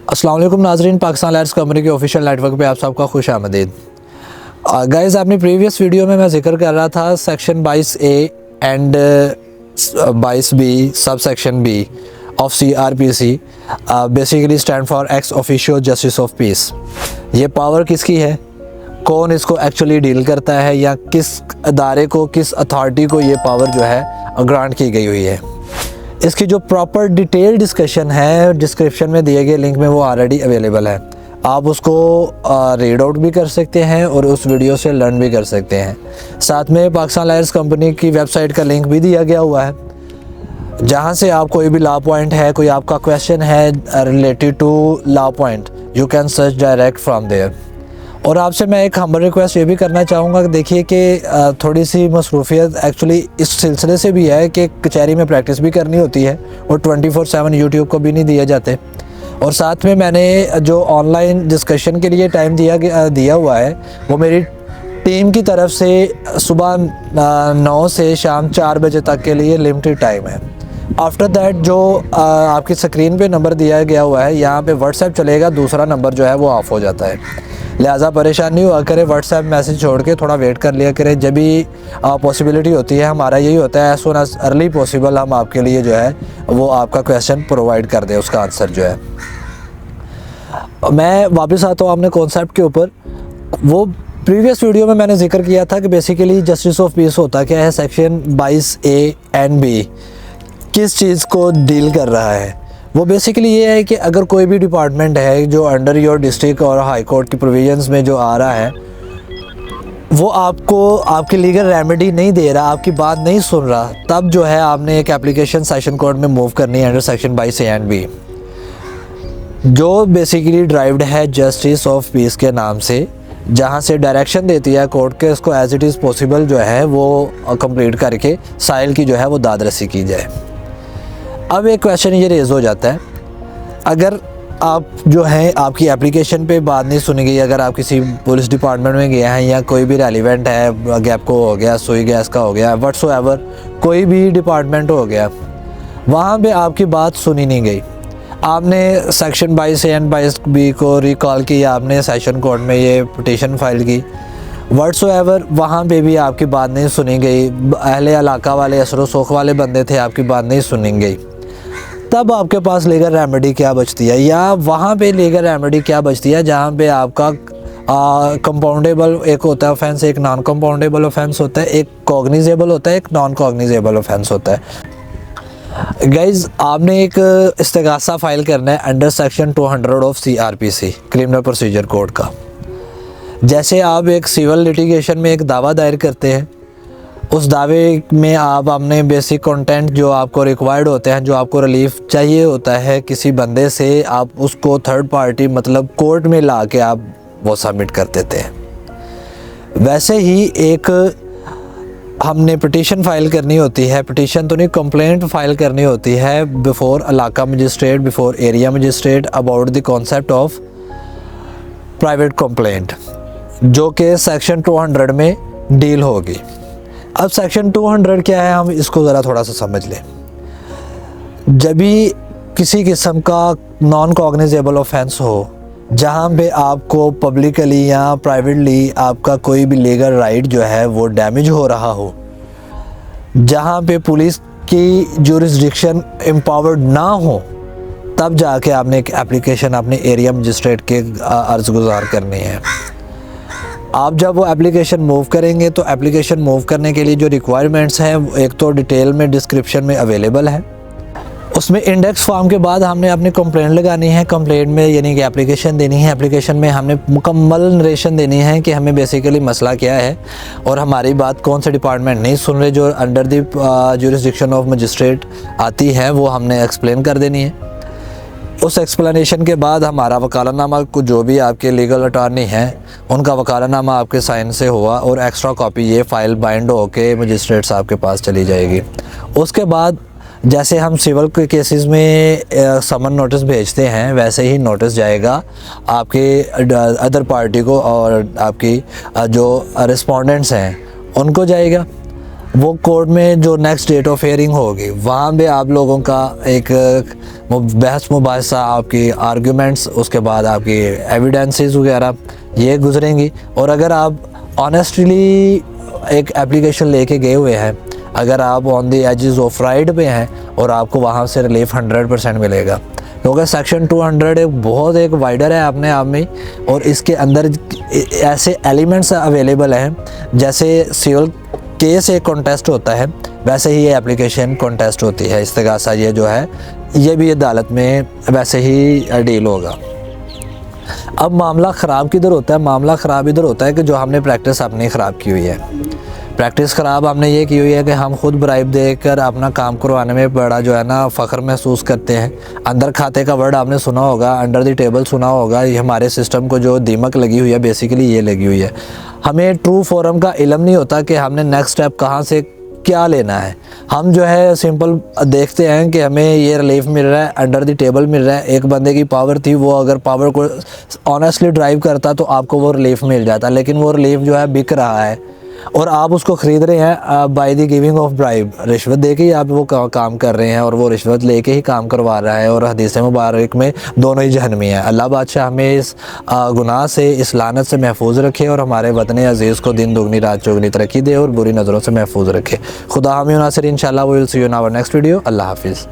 अस्सलाम वालेकुम नाजरीन, पाकिस्तान लायर्स कंपनी के ऑफिशियल नेटवर्क पे आप सबका खुश आमदीद। गाइस, आपने प्रीवियस वीडियो में मैं जिक्र कर रहा था section 22A and 22B sub section B of CRPC basically stand for ex officio justice of peace. ये पावर किसकी है, कौन इसको एक्चुअली डील करता है, या किस अदारे को, किस अथॉरिटी को ये पावर जो है ग्रांट की गई हुई है। इसकी जो प्रॉपर डिटेल डिस्कशन है डिस्क्रिप्शन में दिए गए लिंक में वो ऑलरेडी अवेलेबल है। आप उसको रीड आउट भी कर सकते हैं और उस वीडियो से लर्न भी कर सकते हैं। साथ में पाकिस्तान लायर्स कंपनी की वेबसाइट का लिंक भी दिया गया हुआ है, जहां से आप कोई भी लॉ पॉइंट है, कोई आपका क्वेश्चन है related to law point, you can search direct from there. और आपसे मैं एक हम्बल रिक्वेस्ट ये भी करना चाहूँगा कि देखिए कि थोड़ी सी मसरूफियत एक्चुअली इस सिलसिले से भी है कि कचहरी में प्रैक्टिस भी करनी होती है और 24/7 यूट्यूब को भी नहीं दिए जाते। और साथ में मैंने जो ऑनलाइन डिस्कशन के लिए टाइम दिया हुआ है वो मेरी टीम की तरफ से सुबह 9 से शाम 4 बजे तक के लिए लिमिटेड टाइम है। आफ्टर दैट जो आपकी स्क्रीन पे नंबर दिया गया हुआ है, यहाँ पे व्हाट्सएप चलेगा, दूसरा नंबर जो है वो ऑफ हो जाता है। लिहाजा परेशान नहीं हुआ करें, व्हाट्सएप मैसेज छोड़ के थोड़ा वेट कर लिया करें। जब भी पॉसिबिलिटी होती है, हमारा यही होता है as soon as early possible हम आपके लिए जो है वो आपका क्वेश्चन प्रोवाइड कर दें, उसका आंसर जो है। मैं वापस आता हूँ अपने कॉन्सेप्ट के ऊपर। वो प्रीवियस वीडियो में मैंने जिक्र किया था कि बेसिकली जस्टिस ऑफ पीस होता क्या है, सेक्शन 22A एंड B किस चीज़ को डील कर रहा है। वो बेसिकली ये है कि अगर कोई भी डिपार्टमेंट है जो अंडर योर डिस्ट्रिक्ट और हाई कोर्ट की प्रोविजंस में जो आ रहा है, वो आपको आपकी लीगल रेमेडी नहीं दे रहा, आपकी बात नहीं सुन रहा, तब जो है आपने एक एप्लीकेशन सेशन कोर्ट में मूव करनी है under section 22A and B, जो बेसिकली ड्राइव्ड है जस्टिस ऑफ पीस के नाम से, जहाँ से डायरेक्शन देती है कोर्ट के इसको एज इट इज़ पॉसिबल जो है वो कंप्लीट करके साइल की जो है वो दादरसी की जाए। अब एक क्वेश्चन ये रेज़ हो जाता है, अगर आप जो है आपकी एप्लीकेशन पे बात नहीं सुनी गई, अगर आप किसी पुलिस डिपार्टमेंट में गए हैं या कोई भी रेलिवेंट है, गैपको हो गया, सुई गैस का हो गया, व्हाट्सोएवर कोई भी डिपार्टमेंट हो गया, वहाँ पे आपकी बात सुनी नहीं गई, आपने सेक्शन 22A एंड 22B को रिकॉल किया, आपने सेशन कोर्ट में ये पिटीशन फाइल की, व्हाट्सोएवर वहाँ पे भी आपकी बात नहीं सुनी गई, अहले इलाका वाले असर सोख वाले बंदे थे, आपकी बात नहीं सुनी गई, तब आपके पास लीगल रेमेडी क्या बचती है, या वहाँ पे लीगल रेमेडी क्या बचती है जहाँ पे आपका कंपाउंडेबल एक होता है ऑफेंस, एक नॉन कंपाउंडेबल ऑफेंस होता है, एक कॉग्निजेबल होता है, एक नॉन कॉग्निजेबल ऑफेंस होता है। गाइज, आपने एक इस्तिगासा फाइल करना है under section 200 of CRPC criminal procedure code का। जैसे आप एक सिविल लिटिगेशन में एक दावा दायर करते हैं, उस दावे में आप अपने बेसिक कंटेंट जो आपको रिक्वायर्ड होते हैं, जो आपको रिलीफ चाहिए होता है किसी बंदे से, आप उसको थर्ड पार्टी मतलब कोर्ट में ला के आप वो सबमिट कर देते हैं। वैसे ही एक हमने पिटीशन फाइल करनी होती है, पिटीशन तो नहीं कंप्लेंट फाइल करनी होती है बिफोर इलाका magistrate, before area magistrate about the concept of private complaint, जो कि सेक्शन 200 में डील होगी। अब सेक्शन 200 क्या है, हम इसको ज़रा थोड़ा सा समझ लें। जब भी किसी किस्म का नॉन कॉग्निजेबल ऑफेंस हो, जहाँ पे आपको पब्लिकली या प्राइवेटली आपका कोई भी लीगल राइट जो है वो डैमेज हो रहा हो, जहाँ पे पुलिस की जुरिस्डिक्शन एम्पावर्ड ना हो, तब जाके आपने एक एप्लीकेशन अपने एरिया मजिस्ट्रेट के अर्ज़ गुज़ार करनी है। आप जब वो एप्लीकेशन मूव करेंगे तो एप्लीकेशन मूव करने के लिए जो रिक्वायरमेंट्स हैं एक तो डिटेल में डिस्क्रिप्शन में अवेलेबल है। उसमें इंडेक्स फॉर्म के बाद हमने अपनी कंप्लेंट लगानी है, कंप्लेंट में यानी कि एप्लीकेशन देनी है, एप्लीकेशन में हमने मुकम्मल नरेशन देनी है कि हमें बेसिकली मसला क्या है और हमारी बात कौन से डिपार्टमेंट नहीं सुन रहे, जो under the jurisdiction of magistrate आती है वो हमने एक्सप्लेन कर देनी है। उस एक्सप्लेनेशन के बाद हमारा वकालतनामा को जो भी आपके लीगल अटॉर्नी हैं उनका वकालतनामा आपके साइन से हुआ और एक्स्ट्रा कॉपी ये फ़ाइल बाइंड होके मजिस्ट्रेट साहब के पास चली जाएगी। उसके बाद जैसे हम सिविल के केसेस में समन नोटिस भेजते हैं, वैसे ही नोटिस जाएगा आपके अदर पार्टी को और आपकी जो रिस्पोंडेंट्स हैं उनको जाएगा। वो कोर्ट में जो नेक्स्ट डेट ऑफ हियरिंग होगी वहाँ पे आप लोगों का एक बहस मुबाहिसा, आपकी आर्गूमेंट्स, उसके बाद आपकी एविडेंसेस वगैरह ये गुजरेंगी। और अगर आप ऑनेस्टली एक एप्लीकेशन लेके गए हुए हैं, अगर आप on the edges of right पे हैं और आपको वहाँ से रिलीफ 100% मिलेगा, क्योंकि सेक्शन 200 एक बहुत एक वाइडर है अपने आप में, और इसके अंदर ऐसे एलिमेंट्स अवेलेबल हैं जैसे सिविल केस एक कॉन्टेस्ट होता है वैसे ही ये एप्लीकेशन कॉन्टेस्ट होती है। इस्तिगासा ये जो है ये भी अदालत में वैसे ही डील होगा। अब मामला ख़राब किधर होता है? मामला ख़राब इधर होता है कि जो हमने प्रैक्टिस अपनी ख़राब की हुई है। प्रैक्टिस ख़राब हमने ये की हुई है कि हम खुद ब्राइब देकर अपना काम करवाने में बड़ा जो है ना फ़ख्र महसूस करते हैं। अंदर खाते का वर्ड आपने सुना होगा, अंडर द टेबल सुना होगा। ये हमारे सिस्टम को जो दीमक लगी हुई है बेसिकली ये लगी हुई है। हमें ट्रू फॉर्म का इल्म नहीं होता कि हमने नेक्स्ट स्टेप कहाँ से क्या लेना है। हम जो है सिंपल देखते हैं कि हमें ये रिलीफ मिल रहा है, अंडर द टेबल मिल रहा है। एक बंदे की पावर थी, वो अगर पावर को ऑनेस्टली ड्राइव करता तो आपको वो रिलीफ मिल जाता, लेकिन वो रिलीफ जो है बिक रहा है और आप उसको ख़रीद रहे हैं by the giving of bribe. रिश्वत दे के ही आप वो काम कर रहे हैं और वो रिश्वत लेके ही काम करवा रहा है। और हदीस मुबारक में दोनों ही जहन्नमी है। अल्लाह बादशाह हमें इस गुनाह से, इस लानत से महफूज रखे और हमारे वतन अजीज़ को दिन दुगनी रात चौगनी तरक्की दे और बुरी नज़रों से महफूज रखे। खुदा हामी नासिर। इंशाअल्लाह we will see you in our next video. अल्लाह हाफिज़।